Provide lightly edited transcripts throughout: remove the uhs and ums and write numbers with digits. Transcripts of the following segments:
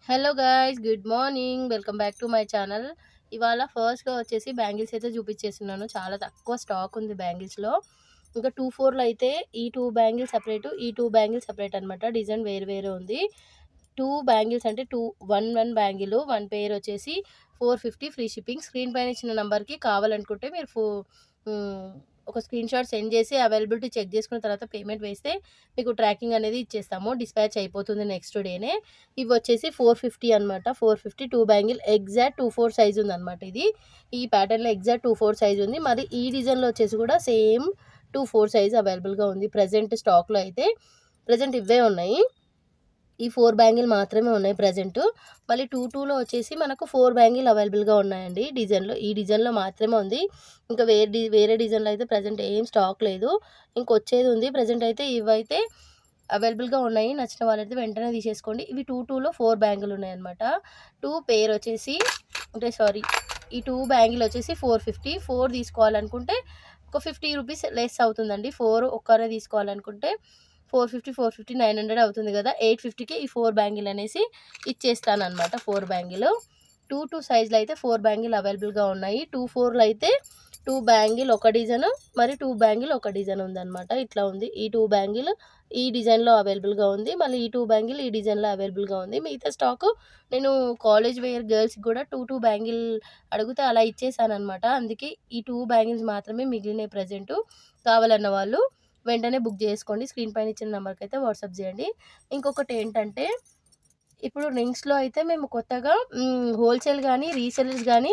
Hello guys, good morning. Welcome back to my channel. ఇవాళ ఫస్ట్గా వచ్చేసి బ్యాంగిల్స్ అయితే చూపించేస్తున్నాను. చాలా తక్కువ స్టాక్ ఉంది బ్యాంగిల్స్లో. ఇంకా 2-4లో అయితే ఈ 2 బ్యాంగిల్స్ సపరేట్, ఈ 2 బ్యాంగిల్స్ సపరేట్ అనమాట. డిజైన్ వేరు వేరే ఉంది. 2 బ్యాంగిల్స్ అంటే 1 బ్యాంగిల్ 1 పేర్ వచ్చేసి 450 ఫ్రీ షిప్పింగ్. స్క్రీన్ పైన ఇచ్చిన నెంబర్కి కావాలనుకుంటే మీరు ఒక స్క్రీన్ షాట్ సెండ్ చేసి అవైలబిలిటీ చెక్ చేసుకున్న తర్వాత పేమెంట్ వేస్తే మీకు ట్రాకింగ్ అనేది ఇచ్చేస్తాము. డిస్పాచ్ అయిపోతుంది నెక్స్ట్ డేనే. ఇవి వచ్చేసి 450 అనమాట. 450 2 బ్యాంగిల్ ఎగ్జాక్ట్ 24 సైజ్ ఉందన్నమాట. ఇది ఈ ప్యాటర్న్లో ఎగ్జాక్ట్ 24 సైజ్ ఉంది. మరి ఈ డిజైన్లో వచ్చేసి కూడా సేమ్ 24 సైజ్ అవైలబుల్గా ఉంది. ప్రజెంట్ స్టాక్లో అయితే ప్రజెంట్ ఇవే ఉన్నాయి. ఈ 4 బ్యాంగిల్ మాత్రమే ఉన్నాయి ప్రజెంట్. మళ్ళీ 2-2లో వచ్చేసి మనకు 4 బ్యాంగిల్ అవైలబుల్గా ఉన్నాయండి. డిజైన్లో ఈ డిజైన్లో మాత్రమే ఉంది. ఇంకా వేరే డిజైన్లో అయితే ప్రజెంట్ ఏం స్టాక్ లేదు. ఇంకొచ్చేది ఉంది. ప్రజెంట్ అయితే ఇవైతే అవైలబుల్గా ఉన్నాయి. నచ్చిన వాళ్ళైతే వెంటనే తీసేసుకోండి. ఇవి 2-2లో 4 బ్యాంగిల్ ఉన్నాయన్నమాట. 2 పేర్ వచ్చేసి ఈ 2 బ్యాంగిల్ వచ్చేసి 450. 4 తీసుకోవాలనుకుంటే ఒక 50 రూపీస్ లెస్ అవుతుందండి. 4 ఒక్కరే తీసుకోవాలనుకుంటే 450 900 అవుతుంది కదా. 850కి ఈ 4 బ్యాంగిల్ అనేసి ఇచ్చేస్తాను అనమాట. 4 బ్యాంగిల్ 2-2 సైజ్లో అయితే 4 బ్యాంగిల్ అవైలబుల్గా ఉన్నాయి. 2-4లో అయితే 2 బ్యాంగిల్ ఒక డిజైన్, మరి 2 బ్యాంగిల్ ఒక డిజైన్ ఉందన్నమాట. ఇట్లా ఉంది. ఈ 2 బ్యాంగిల్ ఈ డిజైన్లో అవైలబుల్గా ఉంది. మళ్ళీ ఈ 2 బ్యాంగిల్ ఈ డిజైన్లో అవైలబుల్గా ఉంది. మిగతా స్టాకు నేను కాలేజ్ వేర్ గర్ల్స్కి కూడా 2 బ్యాంగిల్ అడిగితే అలా ఇచ్చేసాను అనమాట. అందుకే ఈ 2 బ్యాంగిల్స్ మాత్రమే మిగిలినాయి ప్రజెంట్. కావాలన్న వాళ్ళు వెంటనే బుక్ చేసుకోండి. స్క్రీన్ పైన ఇచ్చిన నెంబర్కి అయితే వాట్సాప్ చేయండి. ఇంకొకటి ఏంటంటే, ఇప్పుడు రింగ్స్లో అయితే మేము కొత్తగా హోల్సేల్ కానీ రీసేలర్స్ కానీ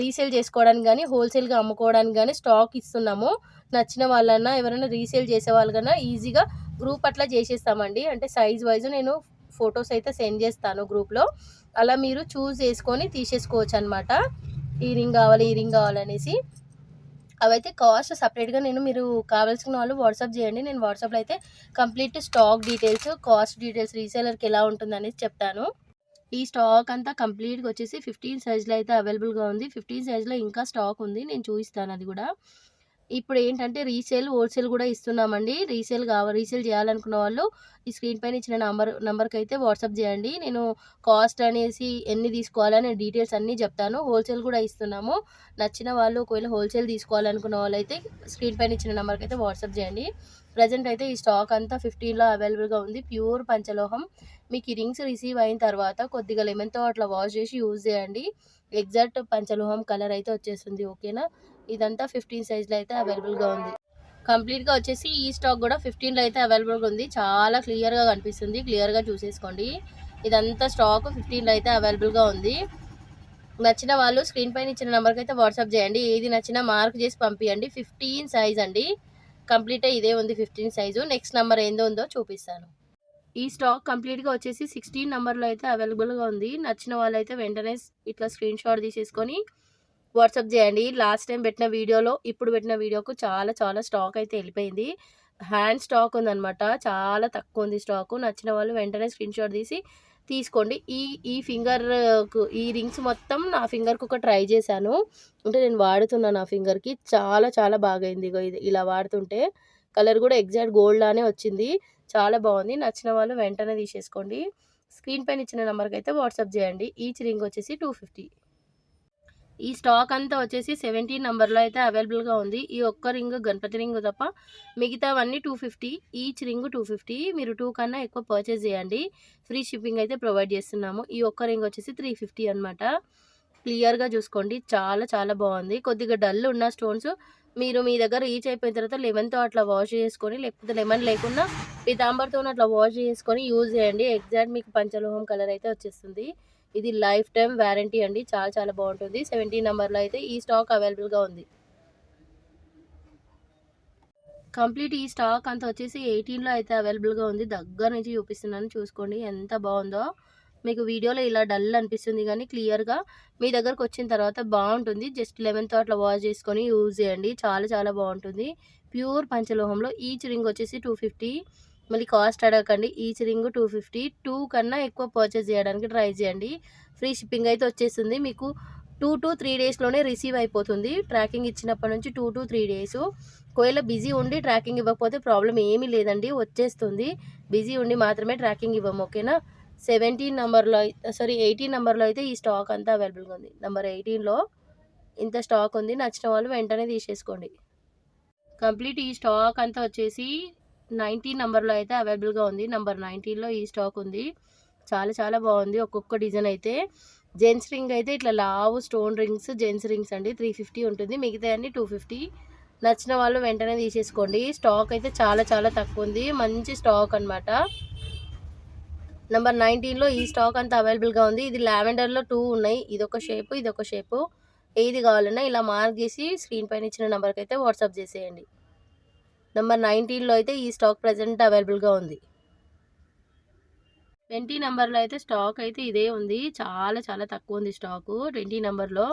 రీసేల్ చేసుకోవడానికి కానీ హోల్సేల్గా అమ్ముకోవడానికి కానీ స్టాక్ ఇస్తున్నాము. నచ్చిన వాళ్ళన్నా ఎవరైనా రీసేల్ చేసే వాళ్ళు కన్నా ఈజీగా గ్రూప్ అట్లా చేసేస్తామండి. అంటే సైజ్ వైజ్ నేను ఫొటోస్ అయితే సెండ్ చేస్తాను గ్రూప్లో. అలా మీరు చూస్ చేసుకొని తీసేసుకోవచ్చు అనమాట. ఈ రింగ్ కావాలనేసి. అవైతే కాస్ట్ సపరేట్గా మీరు కావాల్సిన వాళ్ళు వాట్సాప్ చేయండి. నేను వాట్సాప్లో అయితే complete stock details, cost details, రీసేలర్కి ఎలా ఉంటుందనేసి చెప్తాను. ఈ స్టాక్ అంతా కంప్లీట్గా వచ్చేసి 15 సైజ్లో అయితే అవైలబుల్గా ఉంది. 15 సైజ్లో ఇంకా స్టాక్ ఉంది, నేను చూపిస్తాను అది కూడా. ఇప్పుడు ఏంటంటే హోల్సేల్ కూడా ఇస్తున్నామండి. రీసేల్ చేయాలనుకున్న వాళ్ళు ఈ స్క్రీన్ పైన ఇచ్చిన నంబర్కి అయితే వాట్సాప్ చేయండి. నేను కాస్ట్ అనేసి ఎన్ని తీసుకోవాలని డీటెయిల్స్ అన్నీ చెప్తాను. హోల్సేల్ కూడా ఇస్తున్నాము. నచ్చిన వాళ్ళు ఒకవేళ హోల్సేల్ తీసుకోవాలనుకున్న వాళ్ళు అయితే స్క్రీన్ పైన ఇచ్చిన నెంబర్కి అయితే వాట్సాప్ చేయండి. ప్రజెంట్ అయితే ఈ స్టాక్ అంతా 15లో అవైలబుల్గా ఉంది. ప్యూర్ పంచలోహం. మీకు ఈ రింగ్స్ రిసీవ్ అయిన తర్వాత కొద్దిగా లెమన్తో అట్లా వాష్ చేసి యూజ్ చేయండి. ఎగ్జాక్ట్ పంచలోహం కలర్ అయితే వచ్చేస్తుంది. ఓకేనా. ఇదంతా 15 సైజ్లో అయితే అవైలబుల్గా ఉంది. కంప్లీట్గా వచ్చేసి ఈ స్టాక్ కూడా 15లో అయితే అవైలబుల్గా ఉంది. చాలా క్లియర్గా కనిపిస్తుంది. క్లియర్గా చూసేసుకోండి. ఇదంతా స్టాక్ 15లో అయితే అవైలబుల్గా ఉంది. నచ్చిన వాళ్ళు స్క్రీన్ పైన ఇచ్చిన నెంబర్కి అయితే వాట్సాప్ చేయండి. ఏది నచ్చినా మార్క్ చేసి పంపించండి. 15 సైజ్ అండి. కంప్లీట్ ఇదే ఉంది 15 సైజు. నెక్స్ట్ నెంబర్ ఏందో ఉందో చూపిస్తాను. ఈ స్టాక్ కంప్లీట్గా వచ్చేసి 16 నెంబర్లో అయితే అవైలబుల్గా ఉంది. నచ్చిన వాళ్ళైతే వెంటనే ఇట్లా స్క్రీన్ షాట్ తీసేసుకొని వాట్సాప్ చేయండి. లాస్ట్ టైం పెట్టిన వీడియోలో ఇప్పుడు పెట్టిన వీడియోకు చాలా చాలా స్టాక్ అయితే వెళ్ళిపోయింది. హ్యాండ్ స్టాక్ ఉందన్నమాట. చాలా తక్కువ ఉంది స్టాకు. నచ్చిన వాళ్ళు వెంటనే స్క్రీన్ షాట్ తీసుకోండి. ఈ ఫింగర్కు ఈ రింగ్స్ మొత్తం నా ఫింగర్కి ఒక ట్రై చేశాను. అంటే నేను వాడుతున్నా నా ఫింగర్కి. చాలా చాలా బాగైంది. ఇది ఇలా వాడుతుంటే కలర్ కూడా ఎగ్జాక్ట్ గోల్డ్ లానే వచ్చింది. చాలా బాగుంది. నచ్చిన వాళ్ళు వెంటనే తీసేసుకోండి. స్క్రీన్ పైన ఇచ్చిన నెంబర్కి అయితే వాట్సాప్ చేయండి. ఈచ్ రింగ్ వచ్చేసి 250. ఈ స్టాక్ అంతా వచ్చేసి 17 నెంబర్లో అయితే అవైలబుల్గా ఉంది. ఈ ఒక్క రింగ్ గణపతి రింగ్ తప్ప మిగతావన్నీ 250. Each ring 250. మీరు 2 కన్నా ఎక్కువ పర్చేస్ చేయండి. ఫ్రీ షిప్పింగ్ అయితే ప్రొవైడ్ చేస్తున్నాము. ఈ ఒక్క రింగ్ వచ్చేసి 350 అనమాట. క్లియర్గా చూసుకోండి. చాలా చాలా బాగుంది. కొద్దిగా డల్ ఉన్న స్టోన్స్ మీరు మీ దగ్గర రీచ్ అయిపోయిన తర్వాత లెమన్తో అట్లా వాష్ చేసుకొని, లేకపోతే లెమన్ లేకుండా పీతాంబర్తో అట్లా వాష్ చేసుకొని యూజ్ చేయండి. ఎగ్జాక్ట్ మీకు పంచలోహం కలర్ అయితే వచ్చేస్తుంది. ఇది లైఫ్ టైం వారంటీ అండి. చాలా చాలా బాగుంటుంది. 17 నెంబర్లో అయితే ఈ స్టాక్ అవైలబుల్గా ఉంది. కంప్లీట్ ఈ స్టాక్ అంతా వచ్చేసి 18లో అయితే అవైలబుల్గా ఉంది. దగ్గర నుంచి చూపిస్తున్నాను, చూసుకోండి ఎంత బాగుందో. మీకు వీడియోలో ఇలా డల్ అనిపిస్తుంది కానీ క్లియర్గా మీ దగ్గరకు వచ్చిన తర్వాత బాగుంటుంది. జస్ట్ లెమన్తో అట్లా వాష్ చేసుకొని యూజ్ చేయండి. చాలా చాలా బాగుంటుంది. ప్యూర్ పంచలోహంలో ఈచ్ రింగ్ వచ్చేసి 250. మళ్ళీ కాస్ట్ అడగకండి. Each ring 250. 2 కన్నా ఎక్కువ పర్చేస్ చేయడానికి ట్రై చేయండి. ఫ్రీ షిప్పింగ్ అయితే వచ్చేస్తుంది. మీకు 2 to 3 డేస్లోనే రిసీవ్ అయిపోతుంది. ట్రాకింగ్ ఇచ్చినప్పటి నుంచి 2 to 3 డేస్. ఒకవేళ బిజీ ఉండి ట్రాకింగ్ ఇవ్వకపోతే ప్రాబ్లం ఏమీ లేదండి, వచ్చేస్తుంది. బిజీ ఉండి మాత్రమే ట్రాకింగ్ ఇవ్వము. ఓకేనా. 17 నెంబర్‌లో 18 నెంబర్‌లో అయితే ఈ స్టాక్ అంతా అవైలబుల్‌గా ఉంది. నెంబర్ 18లో ఇంత స్టాక్ ఉంది. నచ్చిన వాళ్ళు వెంటనే తీసేసుకోండి. కంప్లీట్ ఈ స్టాక్ అంతా వచ్చేసి 19 నెంబర్‌లో అయితే అవైలబుల్‌గా ఉంది. నెంబర్ 19లో ఈ స్టాక్ ఉంది. చాలా చాలా బాగుంది. ఒక్కొక్క డిజైన్ అయితే జెంట్స్ రింగ్ అయితే ఇట్లా లావు స్టోన్ రింగ్స్ జెంట్స్ రింగ్స్ అండి 350 ఉంటుంది. మిగతా అన్ని 250. నచ్చిన వాళ్ళు వెంటనే తీసేసుకోండి. స్టాక్ అయితే చాలా చాలా తక్కువ ఉంది. మంచి స్టాక్ అనమాట. నెంబర్ 19లో ఈ స్టాక్ అంతా అవైలబుల్‌గా ఉంది. ఇది లావెండర్‌లో 2 ఉన్నాయి. ఇదొక షేపు, ఇదొక షేపు. ఏది కావాలన్నా ఇలా మార్క్ చేసి స్క్రీన్ పైన ఇచ్చిన నెంబర్కి అయితే వాట్సాప్ చేసేయండి. నెంబర్ 19లో అయితే ఈ స్టాక్ ప్రజెంట్ అవైలబుల్‌గా ఉంది. 20 నెంబర్‌లో అయితే స్టాక్ అయితే ఇదే ఉంది. చాలా చాలా తక్కువ ఉంది స్టాకు 20 నెంబర్‌లో.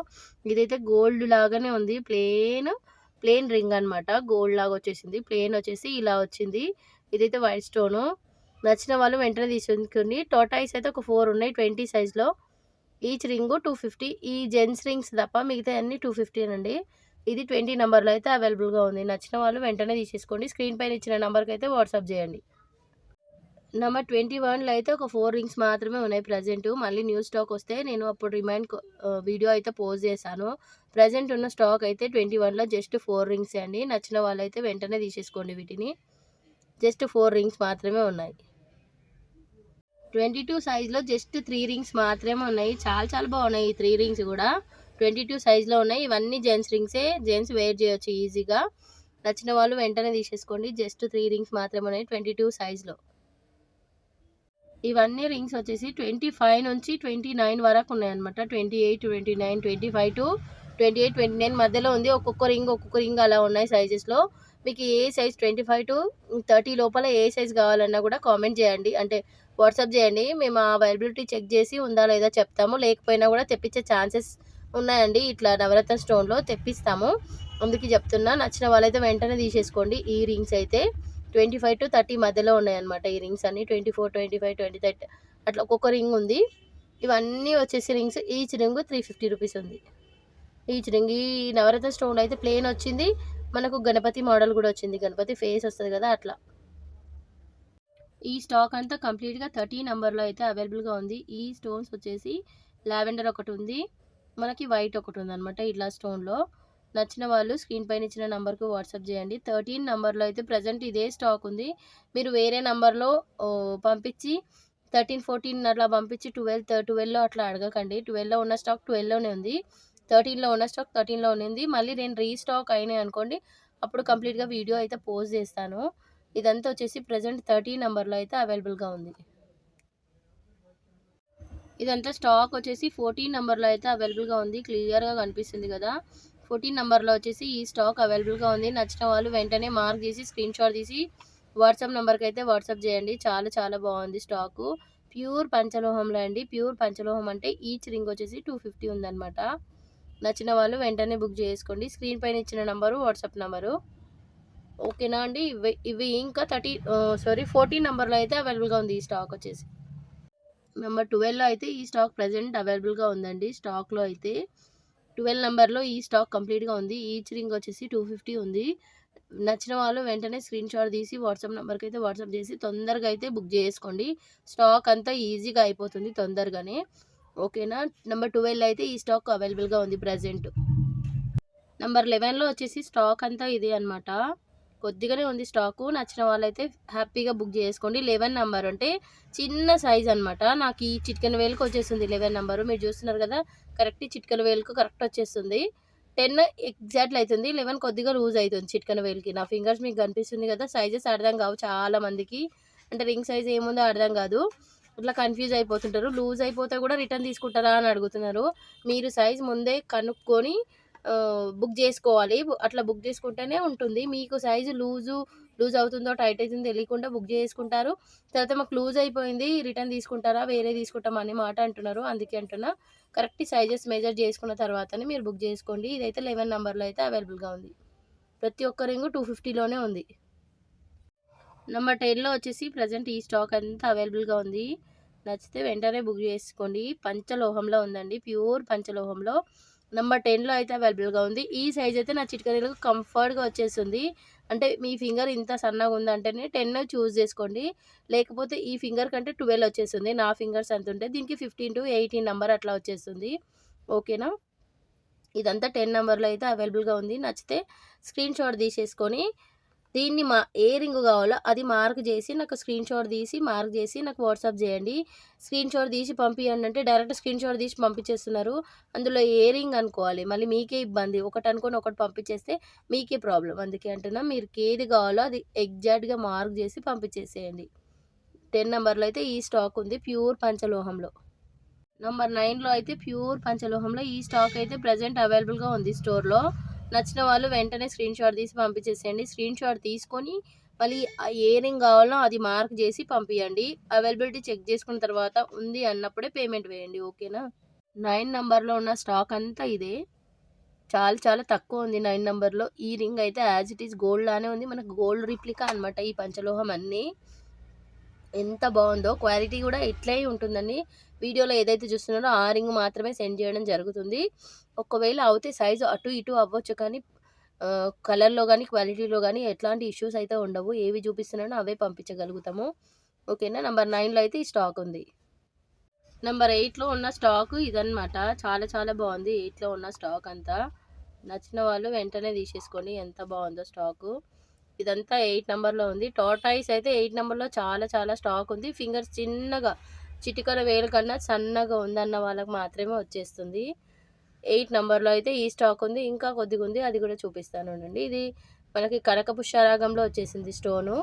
ఇదైతే గోల్డ్ లాగానే ఉంది. ప్లెయిన్ రింగ్ అనమాట. గోల్డ్ లాగా వచ్చేసింది. ప్లెయిన్ వచ్చేసి ఇలా వచ్చింది. ఇదైతే వైట్ స్టోను. నచ్చిన వాళ్ళు వెంటనే తీసుకోండి. టోటాయిస్ అయితే ఒక 4 ఉన్నాయి 20 సైజ్‌లో. Each ring 250. ఈ జెంట్స్ రింగ్స్ తప్ప మిగతా అన్ని 250 అండి. ఇది 20 నెంబర్‌లో అయితే అవైలబుల్‌గా ఉంది. నచ్చిన వాళ్ళు వెంటనే తీసేసుకోండి. స్క్రీన్ పైన ఇచ్చిన నెంబర్కి అయితే వాట్సాప్ చేయండి. నెంబర్ 21లో అయితే ఒక 4 రింగ్స్ మాత్రమే ఉన్నాయి ప్రజెంట్. మళ్ళీ న్యూ స్టాక్ వస్తే నేను అప్పుడు వీడియో అయితే పోస్ట్ చేశాను. ప్రజెంట్ ఉన్న స్టాక్ అయితే 21లో జస్ట్ 4 రింగ్సే అండి. నచ్చిన వాళ్ళైతే వెంటనే తీసేసుకోండి వీటిని. జస్ట్ 4 రింగ్స్ మాత్రమే ఉన్నాయి. 22 సైజ్‌లో జస్ట్ 3 రింగ్స్ మాత్రమే ఉన్నాయి. చాలా చాలా బాగున్నాయి ఈ 3 రింగ్స్ కూడా. 22 సైజ్‌లో ఉన్నాయి. ఇవన్నీ జెంట్స్ రింగ్సే. జెంట్స్ వేర్ చేయొచ్చు ఈజీగా. నచ్చిన వాళ్ళు వెంటనే తీసేసుకోండి. జస్ట్ 3 రింగ్స్ మాత్రమే ఉన్నాయి 22 సైజ్‌లో. ఇవన్నీ రింగ్స్ వచ్చేసి 25 నుంచి 29 వరకు ఉన్నాయన్నమాట. 28, 29, 25 టు 28, 29 మధ్యలో ఉంది. ఒక్కొక్క రింగ్ అలా ఉన్నాయి సైజెస్‌లో. మీకు ఏ సైజ్ 25 టు 30 లోపల ఏ సైజ్ కావాలన్నా కూడా కామెంట్ చేయండి. అంటే వాట్సాప్ చేయండి. మేము ఆ అవైలబిలిటీ చెక్ చేసి ఉందా లేదా చెప్తాము. లేకపోయినా కూడా తెప్పించే ఛాన్సెస్ ఉన్నాయండి. ఇట్లా నవరత్న స్టోన్‌లో తెప్పిస్తాము. అందుకే చెప్తున్నా. నచ్చిన వాళ్ళైతే వెంటనే తీసేసుకోండి. ఈ రింగ్స్ అయితే 25-30 మధ్యలో ఉన్నాయన్నమాట. ఈ రింగ్స్ అన్ని 24, 25, 30 అట్లా ఒక్కొక్క రింగ్ ఉంది. ఇవన్నీ వచ్చేసి రింగ్స్. ఈచ్ రింగ్ 350 రూపీస్ ఉంది. Each ring. ఈ నవరత్న స్టోన్ అయితే ప్లెయిన్ వచ్చింది. మనకు గణపతి మోడల్ కూడా వచ్చింది. గణపతి ఫేస్ వస్తుంది కదా అట్లా. ఈ స్టాక్ అంతా కంప్లీట్గా 30 నెంబర్లో అయితే అవైలబుల్గా ఉంది. ఈ స్టోన్స్ వచ్చేసి లావెండర్ ఒకటి ఉంది. మనకి వైట్ ఒకటి ఉంది అనమాట ఇట్లా స్టోన్లో. నచ్చిన వాళ్ళు స్క్రీన్ పైన ఇచ్చిన నెంబర్కి వాట్సాప్ చేయండి. 13 నెంబర్లో అయితే ప్రజెంట్ ఇదే స్టాక్ ఉంది. మీరు వేరే నెంబర్లో పంపించి 13, 14 అట్లా పంపించి 12లో అట్లా అడగకండి. 12లో ఉన్న స్టాక్ 12లోనే ఉంది. 13లో ఉన్న స్టాక్ 13లోనే ఉంది. మళ్ళీ నేను రీస్టాక్ అయినాయి అనుకోండి అప్పుడు కంప్లీట్గా వీడియో అయితే పోస్ట్ చేస్తాను. ఇదంతా వచ్చేసి ప్రజెంట్ 30 నెంబర్లో అయితే అవైలబుల్గా ఉంది. ఇదంతా స్టాక్ వచ్చేసి 14 నెంబర్లో అయితే అవైలబుల్గా ఉంది. క్లియర్గా కనిపిస్తుంది కదా. 14 నెంబర్లో వచ్చేసి ఈ స్టాక్ అవైలబుల్గా ఉంది. నచ్చిన వాళ్ళు వెంటనే మార్క్ చేసి స్క్రీన్ షాట్ తీసి వాట్సాప్ నెంబర్కి అయితే వాట్సాప్ చేయండి. చాలా చాలా బాగుంది స్టాకు. ప్యూర్ పంచలోహంలో అండి. ప్యూర్ పంచలోహం అంటే ఈచ్ రింగ్ వచ్చేసి 250 ఉందన్నమాట. నచ్చిన వాళ్ళు వెంటనే బుక్ చేసుకోండి. స్క్రీన్ పైన ఇచ్చిన నెంబరు వాట్సాప్ నెంబరు. ఓకేనా అండి. ఇవి ఇంకా 14 నెంబర్లో అయితే అవైలబుల్గా ఉంది ఈ స్టాక్ వచ్చేసి. నెంబర్ 12లో అయితే ఈ స్టాక్ ప్రజెంట్ అవైలబుల్గా ఉందండి. స్టాక్లో అయితే 12 నెంబర్లో ఈ స్టాక్ కంప్లీట్గా ఉంది. ఈచ్ రింగ్ వచ్చేసి 250 ఉంది. నచ్చిన వాళ్ళు వెంటనే స్క్రీన్ షాట్ తీసి వాట్సాప్ నెంబర్కి అయితే వాట్సాప్ చేసి తొందరగా అయితే బుక్ చేసుకోండి. స్టాక్ అంతా ఈజీగా అయిపోతుంది తొందరగానే. ఓకేనా. నెంబర్ 12లో అయితే ఈ స్టాక్ అవైలబుల్గా ఉంది ప్రజెంట్. నెంబర్ 11లో వచ్చేసి స్టాక్ అంతా ఇదే అనమాట. కొద్దిగానే ఉంది స్టాకు. నచ్చిన వాళ్ళైతే హ్యాపీగా బుక్ చేసుకోండి. 11 నెంబర్ అంటే చిన్న సైజ్ అనమాట. నాకు ఈ చిటికెన వేలుకు వచ్చేస్తుంది 11 నెంబరు. మీరు చూస్తున్నారు కదా కరెక్ట్ చిటికెన వేలుకు కరెక్ట్ వచ్చేస్తుంది. 10 ఎగ్జాక్ట్లీ అవుతుంది. 11 కొద్దిగా లూజ్ అవుతుంది చిటికెన వేలుకి. నా ఫింగర్స్ మీకు కనిపిస్తుంది కదా. సైజెస్ అర్థం కావు చాలా మందికి. అంటే రింగ్ సైజ్ ఏముందో అర్థం కాదు. ఇట్లా కన్ఫ్యూజ్ అయిపోతుంటారు. లూజ్ అయిపోతే కూడా రిటర్న్ తీసుకుంటారా అని అడుగుతున్నారు. మీరు సైజ్ ముందే కనుక్కొని బుక్ చేసుకోవాలి. అట్లా బుక్ చేసుకుంటేనే ఉంటుంది. మీకు సైజు లూజ్ అవుతుందో టైట్ అవుతుందో తెలియకుండా బుక్ చేసుకుంటారు. తర్వాత మాకు లూజ్ అయిపోయింది రిటర్న్ తీసుకుంటారా వేరే తీసుకుంటాం అనే మాట అంటున్నారు. అందుకే అంటున్నా కరెక్ట్ సైజెస్ మెజర్ చేసుకున్న తర్వాతనే మీరు బుక్ చేసుకోండి. ఇదైతే 11 నెంబర్లో అయితే అవైలబుల్గా ఉంది. ప్రతి ఒక్క రింగు 250లోనే ఉంది. నెంబర్ 10లో వచ్చేసి ప్రజెంట్ ఈ స్టాక్ అంతా అవైలబుల్గా ఉంది. నచ్చితే వెంటనే బుక్ చేసుకోండి. పంచలోహంలో ఉందండి. ప్యూర్ పంచలోహంలో నెంబర్ 10లో అయితే అవైలబుల్‌గా ఉంది. ఈ సైజ్ అయితే నా చిటికెనెలకు కంఫర్ట్‌గా వచ్చేస్తుంది. అంటే మీ ఫింగర్ ఇంత సన్నగా ఉందంటేనే 10 చూజ్ చేసుకోండి. లేకపోతే ఈ ఫింగర్ కంటే 12 వచ్చేస్తుంది. నా ఫింగర్స్ ఎంత ఉంటే దీనికి 15-18 నంబర్ అట్లా వచ్చేస్తుంది. ఓకేనా? ఇదంతా 10 నంబర్‌లో అయితే అవైలబుల్‌గా ఉంది. నచ్చితే స్క్రీన్‌షాట్ తీసేసుకొని దీన్ని ఏ రింగ్ కావాలో అది మార్క్ చేసి నాకు స్క్రీన్‌షాట్ తీసి మార్క్ చేసి నాకు వాట్సాప్ చేయండి. స్క్రీన్‌షాట్ తీసి పంపియండి అంటే డైరెక్ట్ స్క్రీన్‌షాట్ తీసి పంపించేస్తున్నారు. అందులో ఏ రింగ్ అనుకోవాలి. మళ్ళీ మీకే ఇబ్బంది. ఒకటి అనుకోని ఒకటి పంపించేస్తే మీకే ప్రాబ్లమ్. అందుకే అంటున్నా మీకేది కావాలో అది ఎగ్జాక్ట్‌గా మార్క్ చేసి పంపించేసేయండి. 10 నంబర్‌లో అయితే ఈ స్టాక్ ఉంది ప్యూర్ పంచలోహంలో. నంబర్ 9లో అయితే ప్యూర్ పంచలోహంలో ఈ స్టాక్ అయితే ప్రెజెంట్ అవైలబుల్‌గా ఉంది స్టోర్‌లో. నచ్చిన వాళ్ళు వెంటనే స్క్రీన్‌షాట్ తీసి పంపించేసేయండి. స్క్రీన్‌షాట్ తీసుకొని మళ్ళీ ఏ రింగ్ కావాలో అది మార్క్ చేసి పంపియండి. అవైలబిలిటీ చెక్ చేసుకున్న తర్వాత ఉంది అన్నప్పుడే పేమెంట్ వేయండి. ఓకేనా? 9 నంబర్‌లో ఉన్న స్టాక్ అంతా ఇదే. చాలా చాలా తక్కువ ఉంది 9 నంబర్‌లో. ఈ రింగ్ అయితే యాజ్ ఇట్ ఈజ్ గోల్డ్ లానే ఉంది. మనకు గోల్డ్ రిప్లికా అనమాట ఈ పంచలోహం అన్నీ. ఎంత బాగుందో క్వాలిటీ కూడా ఇట్లే ఉంటుందండి. వీడియోలో ఏదైతే చూస్తున్నారో ఆ రింగ్ మాత్రమే సెండ్ చేయడం జరుగుతుంది. ఒకవేళ అవుతే సైజు అటు ఇటు అవ్వచ్చు కానీ కలర్‌లో గానీ, క్వాలిటీలో గానీ ఎట్లాంటి ఇష్యూస్ అయితే ఉండవు. ఏవి చూపిస్తున్నానో అవే పంపించగలుగుతాము. ఓకేనా? నంబర్ 9లో అయితే ఈ స్టాక్ ఉంది. నంబర్ 8లో ఉన్న స్టాకు ఇదనమాట. చాలా చాలా బాగుంది 8లో ఉన్న స్టాక్ అంతా. నచ్చిన వాళ్ళు వెంటనే తీసేసుకోండి. ఎంత బాగుందో స్టాకు. ఇదంతా 8 నంబర్‌లో ఉంది. టార్టాయిస్ అయితే 8 నంబర్‌లో చాలా చాలా స్టాక్ ఉంది. ఫింగర్స్ చిన్నగా చిటికెన వేలు కన్నా సన్నగా ఉందన్న వాళ్ళకి మాత్రమే వచ్చేస్తుంది. 8 నంబర్‌లో అయితే ఈ స్టాక్ ఉంది. ఇంకా కొద్దిగా ఉంది. అది కూడా చూపిస్తాను ఉండండి. ఇది మనకి కనక పుష్యరాగంలో వచ్చేసింది స్టోను.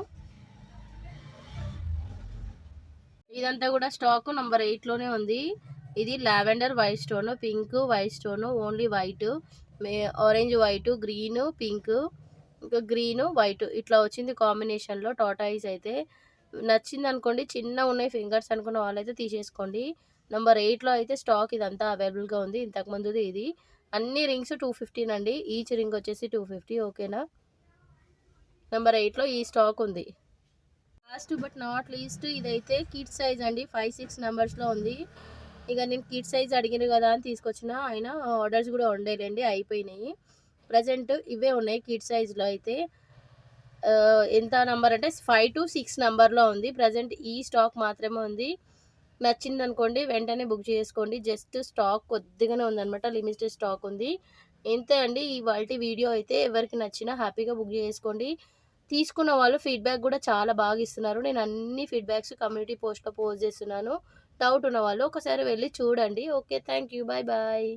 ఇదంతా కూడా స్టాకు నంబర్ 8లోనే ఉంది. ఇది lavender white stone, pink white stone, only white, orange white, green pink, ఇంకా గ్రీన్ వైట్ ఇట్లా వచ్చింది కాంబినేషన్లో టాటాయిస్ అయితే. నచ్చింది అనుకోండి, చిన్న ఉన్నాయి ఫింగర్స్ అనుకున్న వాళ్ళైతే తీసేసుకోండి. నంబర్ 8లో అయితే స్టాక్ ఇదంతా అవైలబుల్గా ఉంది. ఇంతకుముందుది ఇది. అన్ని రింగ్స్ 215 అండి. ఈచ్ రింగ్ వచ్చేసి 250. ఓకేనా? నంబర్ 8లో ఈ స్టాక్ ఉంది. లాస్ట్ బట్ నాట్ లీస్ట్ ఇదైతే కిడ్ సైజ్ అండి. 5-6 నంబర్స్లో ఉంది. ఇక నేను కిడ్ సైజ్ అడిగిన కదా అని తీసుకొచ్చిన. అయినా ఆర్డర్స్ కూడా ఉండేలేండి, అయిపోయినాయి. ప్రజెంట్ ఇవే ఉన్నాయి కిడ్ సైజ్లో అయితే. ఎంత నంబర్ అంటే 5-6 నంబర్లో ఉంది. ప్రజెంట్ ఈ స్టాక్ మాత్రమే ఉంది. నచ్చిందనుకోండి వెంటనే బుక్ చేసుకోండి. జస్ట్ స్టాక్ కొద్దిగానే ఉందనమాట. లిమిటెడ్ స్టాక్ ఉంది. ఇంతే అండి ఇవాల్టి వీడియో అయితే. ఎవరికి నచ్చినా హ్యాపీగా బుక్ చేసుకోండి. తీసుకున్న వాళ్ళు ఫీడ్‌బ్యాక్ గూడా చాలా బాగా ఇస్తున్నారు. నేను అన్ని ఫీడ్‌బ్యాక్స్ కమ్యూనిటీ పోస్ట్‌లో పోస్ట్ చేస్తున్నాను. డౌట్ ఉన్న వాళ్ళు ఒకసారి వెళ్లి చూడండి. Okay. Thank you. Bye bye.